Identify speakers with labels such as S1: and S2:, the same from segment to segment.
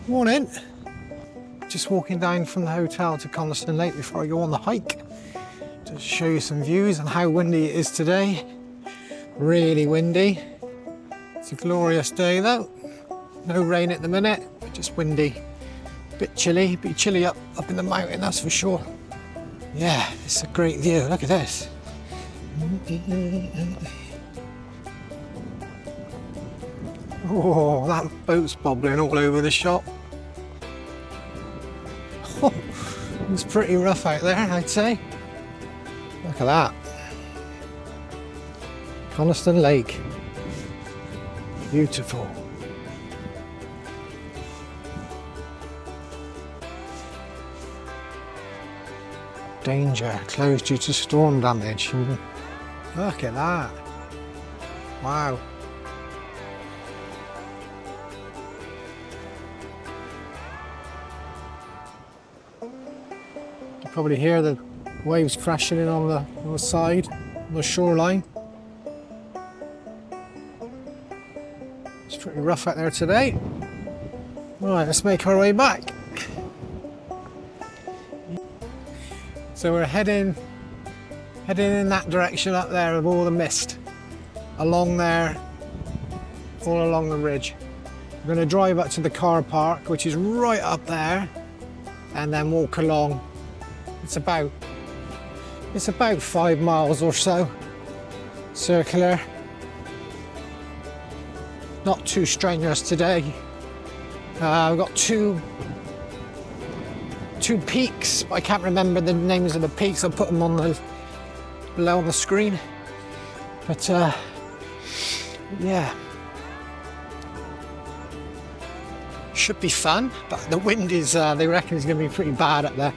S1: Morning. Just walking down from the hotel to Coniston Lake before I go on the hike to show you some views and how windy it is today. Really windy. It's a glorious day though. No rain at the minute, but just windy. Bit chilly, up in the mountain, that's for sure. Yeah, it's a great view. Look at this. Oh, that boat's bobbling all over the shop. Oh, it's pretty rough out there, I'd say. Look at that. Coniston Lake. Beautiful. Danger, closed due to storm damage. Look at that. Wow. You probably hear the waves crashing in on the side, on the shoreline. It's pretty rough out there today. Right, let's make our way back. So we're heading in that direction up there with all the mist. Along there, all along the ridge. We're going to drive up to the car park, which is right up there, and then walk along. It's about 5 miles or so, circular. Not too strenuous today. We've got two peaks. I can't remember the names of the peaks. I'll put them on below on the screen. But yeah, should be fun. But the wind is, they reckon, is going to be pretty bad up there.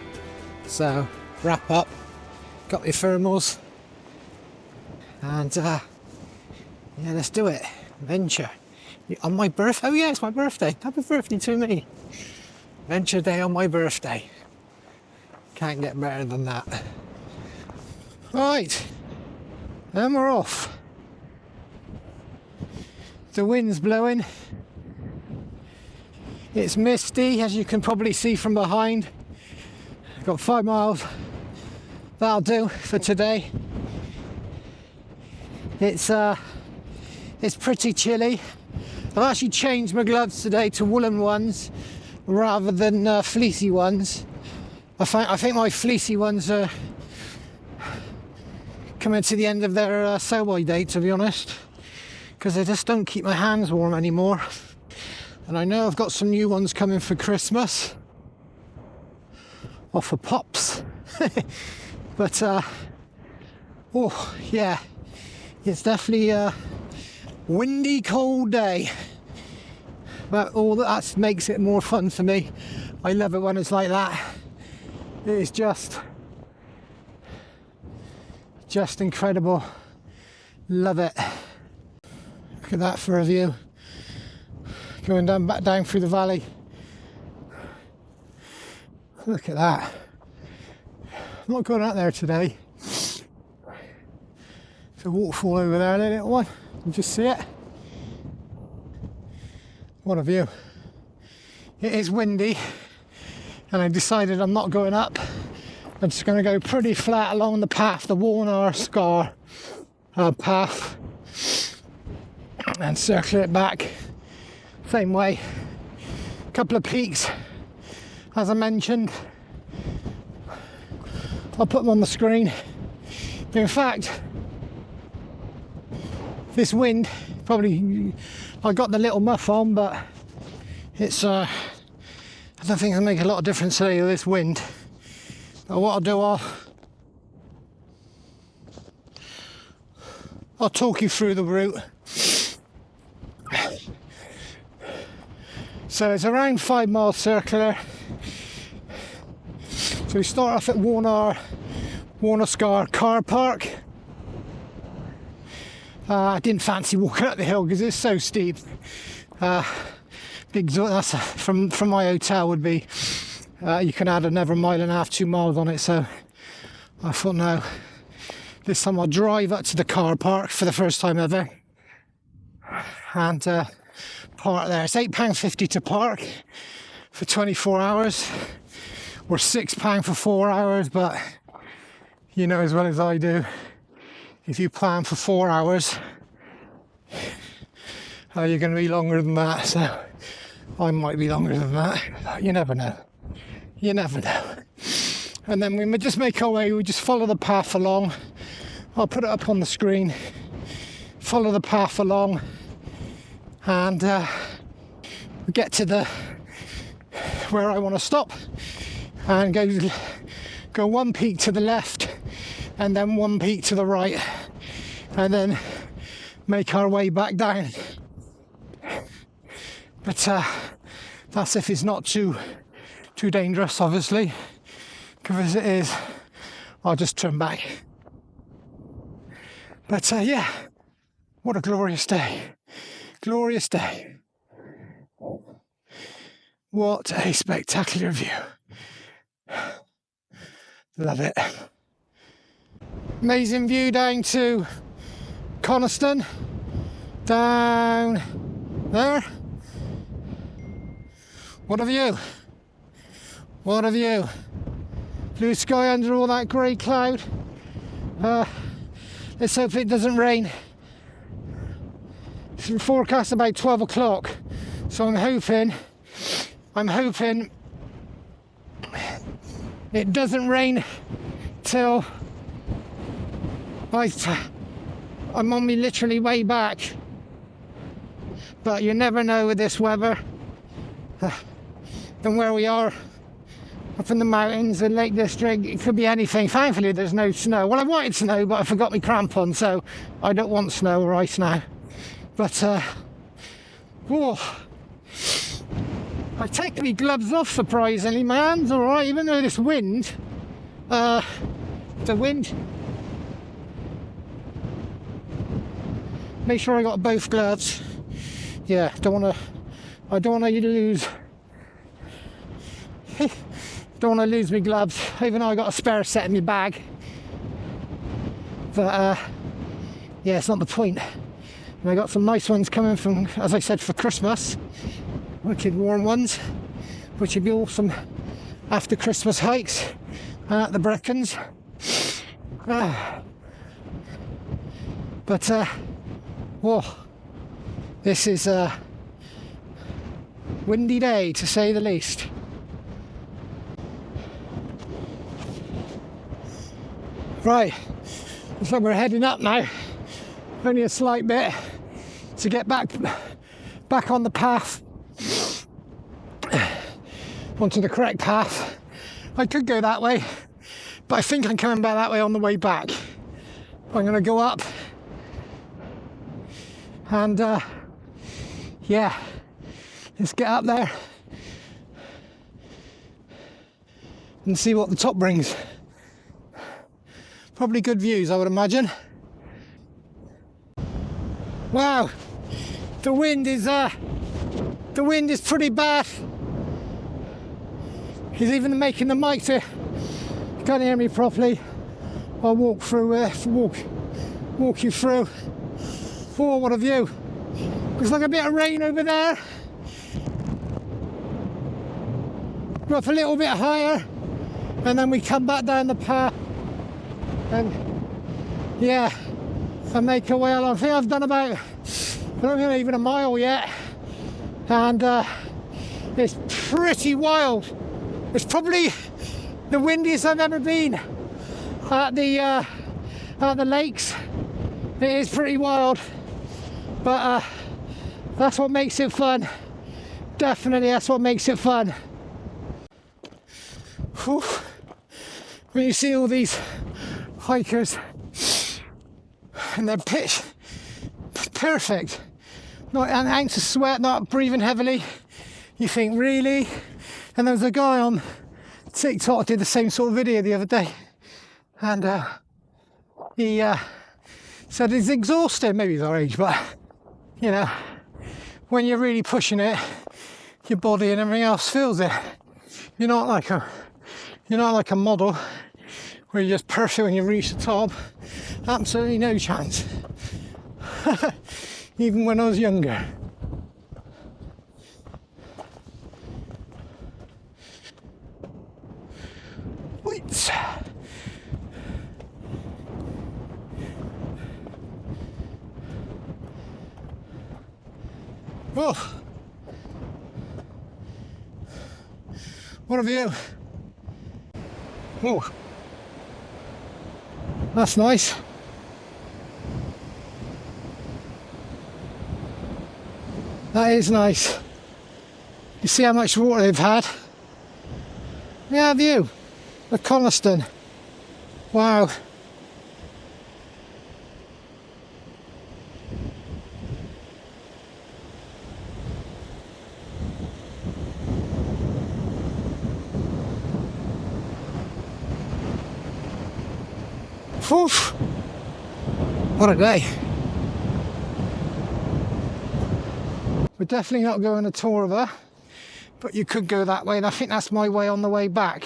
S1: So wrap up. Got my thermals, and yeah, let's do it. Venture on my birthday. Oh yeah, it's my birthday. Happy birthday to me. Venture day on my birthday. Can't get better than that. Right, and we're off. The wind's blowing. It's misty, as you can probably see from behind. Got 5 miles. That'll do for today. It's pretty chilly. I've actually changed my gloves today to woolen ones rather than fleecy ones. I think my fleecy ones are coming to the end of their sell-by date, to be honest, because they just don't keep my hands warm anymore. And I know I've got some new ones coming for Christmas, or for Pops. But oh yeah, it's definitely a windy, cold day. But all that makes it more fun for me. I love it when it's like that. It is just incredible. Love it. Look at that for a view. Going back down through the valley. Look at that. I'm not going out there today. There's a waterfall over there, a little one. You can just see it. What a view. It is windy, and I decided I'm not going up. I'm just going to go pretty flat along the path, the Walna Scar path, and circle it back. Same way. A couple of peaks, as I mentioned. I'll put them on the screen. In fact, this wind, probably, I got the little muff on, but it's, I don't think it'll make a lot of difference today with this wind. But what I'll do, I'll talk you through the route. So it's around 5 miles circular. So we start off at Walna Scar car park. I didn't fancy walking up the hill because it's so steep. That's from my hotel would be. You can add another 1.5 miles, 2 miles on it. So I thought, no, this time I'll drive up to the car park for the first time ever, and park there. It's £8.50 to park, for 24 hours or £6 for 4 hours, but you know as well as I do, if you plan for 4 hours, you're going to be longer than that. So I might be longer than that, but you never know. You never know. And then we just make our way, we just follow the path along. I'll put it up on the screen. Follow the path along, and we get to where I want to stop, and go one peak to the left and then one peak to the right, and then make our way back down. But that's if it's not too dangerous, obviously, because if it is, I'll just turn back. But yeah, what a glorious day. Glorious day. What a spectacular view. Love it. Amazing view down to Coniston. Down there. What a view. What a view. Blue sky under all that grey cloud. Let's hope it doesn't rain. It's forecast about 12 o'clock, so I'm hoping it doesn't rain till I'm on me literally way back. But you never know with this weather. And where we are up in the mountains, the Lake District, it could be anything. Thankfully there's no snow. Well, I wanted snow, but I forgot my crampons, so I don't want snow or ice now. But I take my gloves off, surprisingly. My hands are alright, even though this wind, the wind. Make sure I got both gloves. Yeah, I don't want to lose. Don't want to lose my gloves, even though I got a spare set in my bag. But yeah, it's not the point. And I got some nice ones coming from, as I said, for Christmas. Wicked warm ones, which would be awesome after Christmas hikes at the Brecons. But whoa, this is a windy day, to say the least. Right, looks like we're heading up now. Only a slight bit to get back on the path, onto the correct path. I could go that way, but I think I'm coming back that way on the way back. I'm going to go up and yeah, let's get up there and see what the top brings. Probably good views, I would imagine. Wow, the wind is pretty bad. He's even making the mic to, you can't hear me properly. I'll walk through, walk you through. Oh, what a view. Looks like a bit of rain over there. Go up a little bit higher, and then we come back down the path. And yeah, and make our way along. I think I've done about, I don't think even a mile yet, and it's pretty wild. It's probably the windiest I've ever been at the lakes. It is pretty wild, but that's what makes it fun. Definitely, that's what makes it fun. Whew. When you see all these hikers and they're pitch perfect, not an ounce of sweat, not breathing heavily, you think, really? And there was a guy on TikTok did the same sort of video the other day, and he said it's exhausting. Maybe he's our age, but you know, when you're really pushing it, your body and everything else feels it. You're not like a model where you're just perfect when you reach the top. Absolutely no chance. Even when I was younger. Oh, what a view. Oh, that's nice. That is nice. You see how much water they've had? Yeah, view of Coniston. Wow. Oof. What a day. We're definitely not going a tour of her, but you could go that way, and I think that's my way on the way back,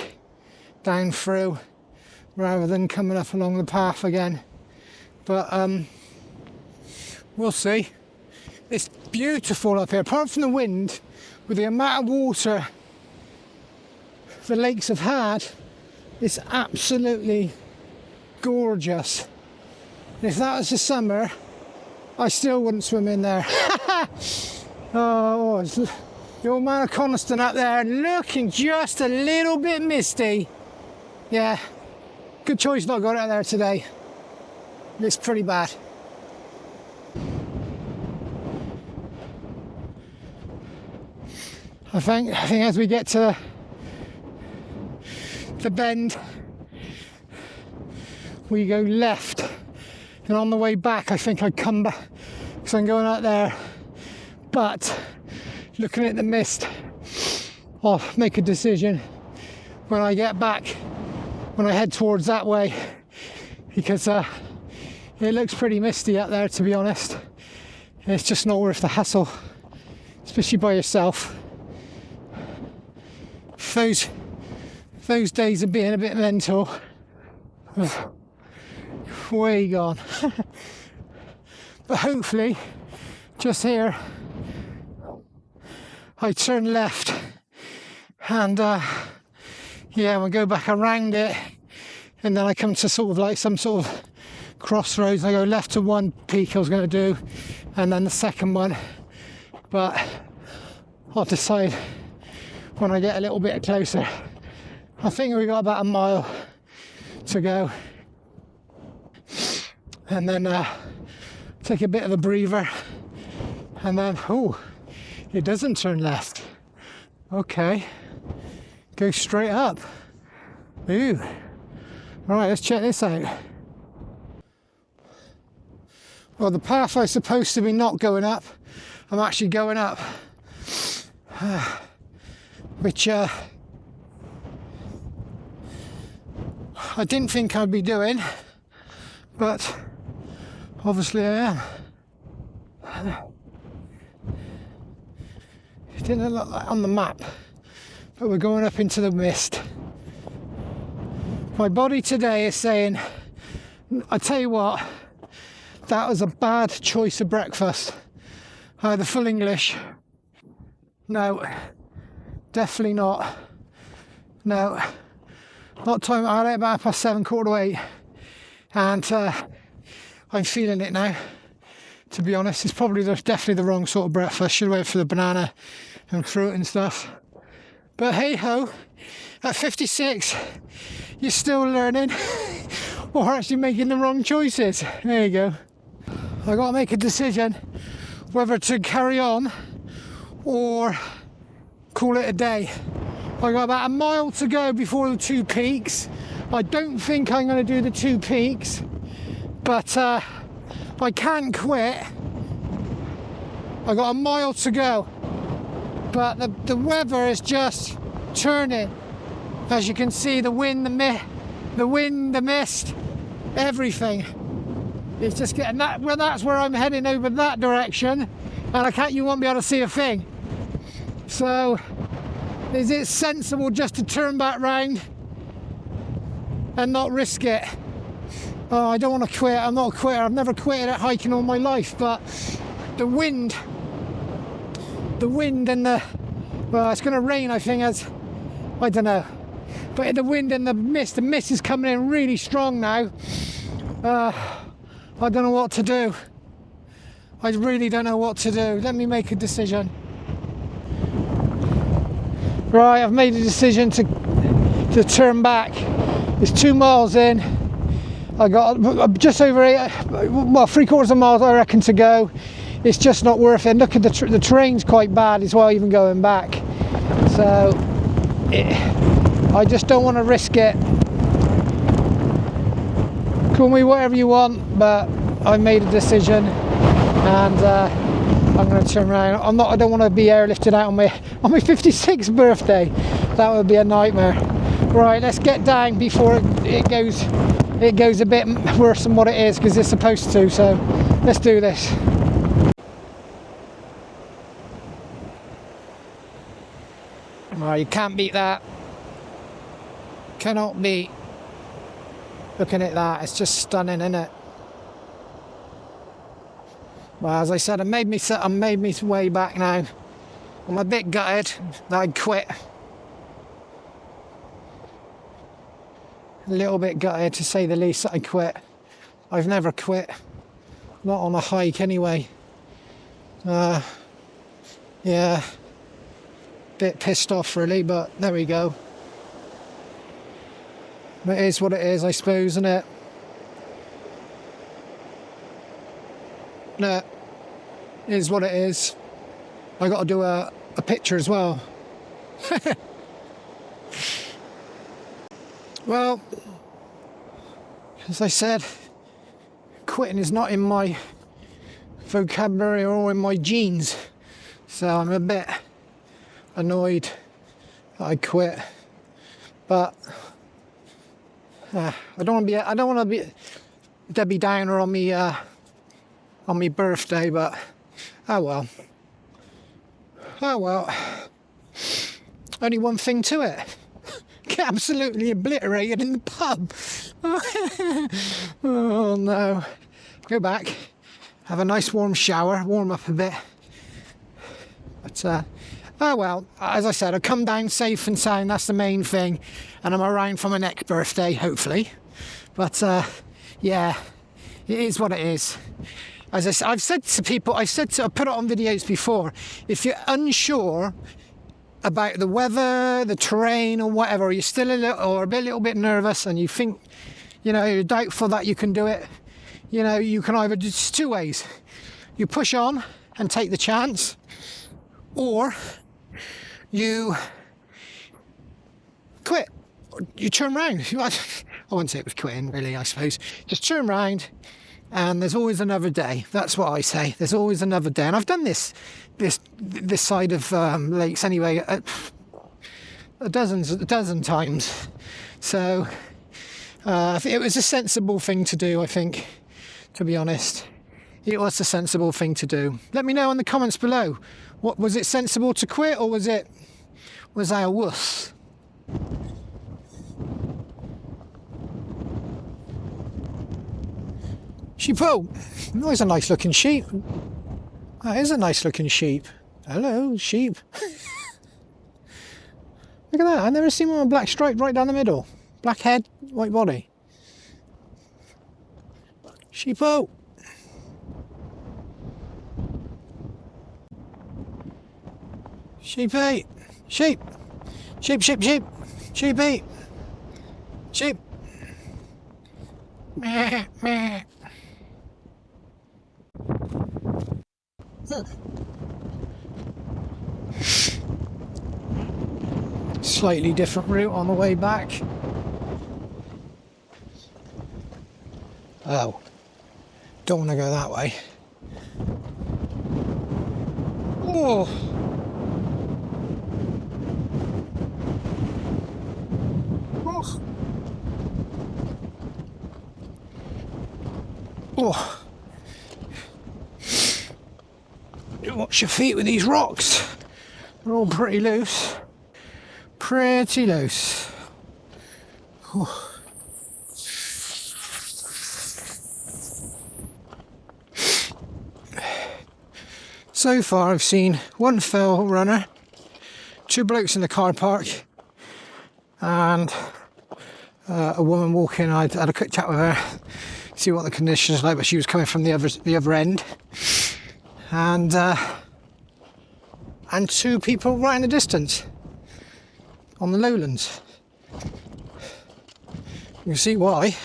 S1: down through, rather than coming up along the path again. But we'll see. It's beautiful up here, apart from the wind, with the amount of water the lakes have had. It's absolutely gorgeous. And if that was the summer, I still wouldn't swim in there. Oh, it's the old man of Coniston up there, looking just a little bit misty. Yeah, good choice not going out there today. It's pretty bad. I think as we get to the bend, we go left, and on the way back I think I'd come back, because I'm going out there, but looking at the mist, I'll make a decision when I get back, when I head towards that way, because it looks pretty misty up there, to be honest. It's just not worth the hassle, especially by yourself. Those days of being a bit mental, way gone. But hopefully, just here, I turn left, and yeah, we'll go back around it, and then I come to sort of like some sort of crossroads. I go left to one peak I was going to do, and then the second one, but I'll decide when I get a little bit closer. I think we got about a mile to go, and then take a bit of a breather, and then it doesn't turn left. Okay, go straight up. Ooh. All right, let's check this out. Well, the path I was supposed to be not going up, I'm actually going up, which I didn't think I'd be doing, but obviously I am. It didn't look like on the map, but we're going up into the mist. My body today is saying, I tell you what, that was a bad choice of breakfast. The full English. No, definitely not. No, not time. I had it about 7:30, 8:15, and I'm feeling it now. To be honest, it's probably definitely the wrong sort of breakfast. Should have went for the banana and fruit and stuff. But hey ho, at 56, you're still learning or actually making the wrong choices. There you go. I got to make a decision whether to carry on or call it a day. I got about a mile to go before the 2 peaks. I don't think I'm going to do the 2 peaks, but I can't quit. I got a mile to go, but the weather is just turning. As you can see, the wind, the mist, everything. It's just getting that. Well, that's where I'm heading, over that direction, and you won't be able to see a thing. So, is it sensible just to turn back round and not risk it? Oh, I don't want to quit. I'm not a quitter. I've never quitted at hiking all my life, but the wind and well, it's going to rain, I think, I don't know. But the wind and the mist is coming in really strong now. I don't know what to do. I really don't know what to do. Let me make a decision. Right, I've made a decision to turn back. It's 2 miles in. I got just over 3/4 of a mile, I reckon, to go. It's just not worth it. Look at the terrain's quite bad as well, even going back. So I just don't want to risk it. Call me whatever you want, but I made a decision, and I'm going to turn around. I don't want to be airlifted out on my 56th birthday. That would be a nightmare. Right, let's get down before it goes a bit worse than what it is, because it's supposed to. So let's do this. Right, you can't beat that. Cannot beat. Looking at that, it's just stunning, isn't it? Well, as I said, I made me way back now. I'm a bit gutted that I quit. A little bit gutted, to say the least, that I quit. I've never quit. Not on a hike anyway. Yeah. Bit pissed off really, but there we go. It is what it is, I suppose, isn't it? No, it is what it is. I got to do a picture as well. Well, as I said, quitting is not in my vocabulary or in my genes, so I'm a bit annoyed that I quit. But I don't want to be Debbie Downer on me birthday, but oh well. Only one thing to it. Get absolutely obliterated in the pub. Oh no. Go back, have a nice warm shower, warm up a bit. But oh well, as I said, I've come down safe and sound, that's the main thing, and I'm around for my next birthday, hopefully. But yeah, it is what it is. As I've said to people, I've put it on videos before, if you're unsure about the weather, the terrain or whatever, you're still a little bit nervous and you think, you're doubtful that you can do it, you can either do 2 ways. You push on and take the chance, or you quit, or you turn around. I wouldn't say it was quitting really, I suppose. Just turn around, and there's always another day. That's what I say. There's always another day. And I've done this side of lakes anyway a dozen times. So it was a sensible thing to do, I think, to be honest. It was a sensible thing to do. Let me know in the comments below. What was it, sensible to quit, or was I a wuss? Sheepo! Oh, he's a nice looking sheep. That is a nice looking sheep. Hello, sheep. Look at that, I've never seen one with a black stripe right down the middle. Black head, white body. Sheepo! Sheepy! Sheep! Sheep, sheep, sheep! Sheepy! Sheep! Meh, meh. Slightly different route on the way back. Oh, don't want to go that way. Oh. Oh. Oh. Watch your feet with these rocks. They're all pretty loose. Pretty loose. Oh. So far I've seen one fell runner, 2 blokes in the car park, and a woman walking. I had a quick chat with her, see what the conditions were like, but she was coming from the other end, and 2 people right in the distance on the lowlands. You can see why.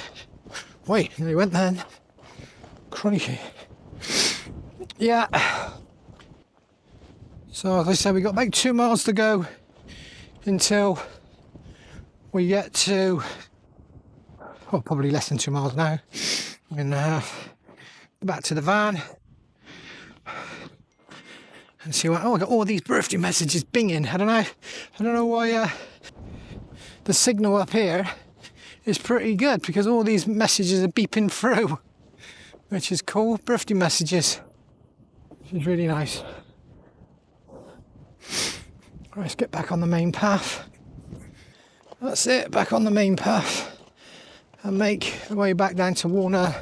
S1: Wait, they went then. Crikey. Yeah. So as I said, we got about 2 miles to go until we get to, well, probably less than 2 miles now. And back to the van and see what. Oh, I got all these birthday messages binging. I don't know why the signal up here is pretty good, because all these messages are beeping through, which is cool. Birthday messages, which is really nice. Right, let's get back on the main path. That's it, back on the main path, and make the way back down to Walna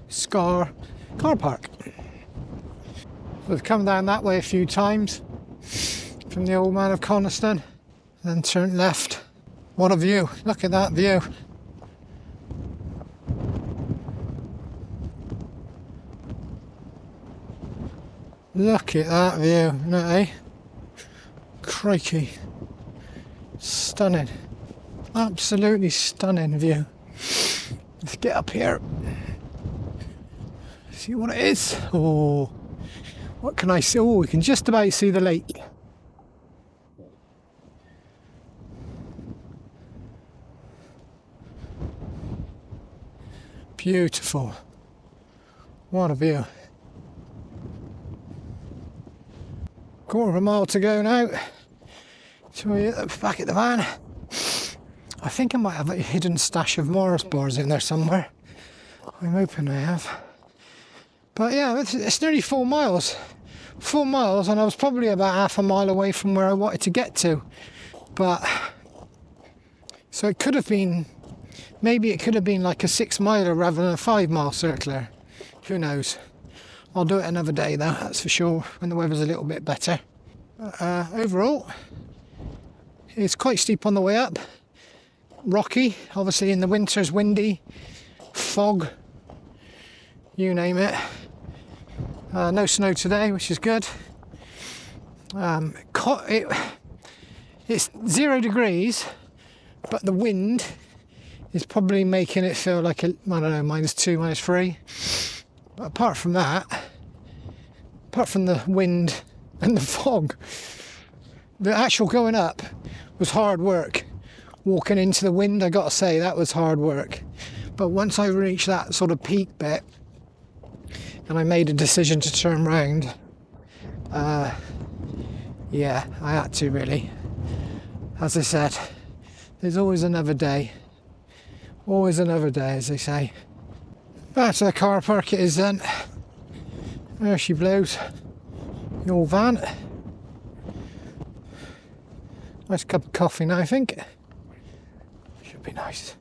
S1: Scar car park. We've come down that way a few times from the Old Man of Coniston, then turned left. What a view! Look at that view. Look at that view, isn't it, eh? Crikey. Stunning. Absolutely stunning view. Let's get up here. See what it is. Oh, what can I see? Oh, we can just about see the lake. Beautiful. What a view. Quarter of a mile to go now. So we're back at the van. I think I might have a hidden stash of Morris bars in there somewhere. I'm hoping I have. But yeah, it's nearly 4 miles. 4 miles, and I was probably about half a mile away from where I wanted to get to. But so it could have been, maybe it could have been like a 6 miler rather than a 5 mile circular. Who knows? I'll do it another day though, that's for sure, when the weather's a little bit better. Overall, it's quite steep on the way up. Rocky, obviously in the winters, windy, fog, you name it. No snow today, which is good. It's 0 degrees, but the wind is probably making it feel like I don't know, -2, -3. But apart from that, apart from the wind and the fog, the actual going up was hard work. Walking into the wind, I gotta say, that was hard work. But once I reached that sort of peak bit and I made a decision to turn round, yeah, I had to really. As I said, there's always another day. Always another day, as they say. Back to the car park it is then. There she blows. The old van. Nice cup of coffee now, I think. Should be nice.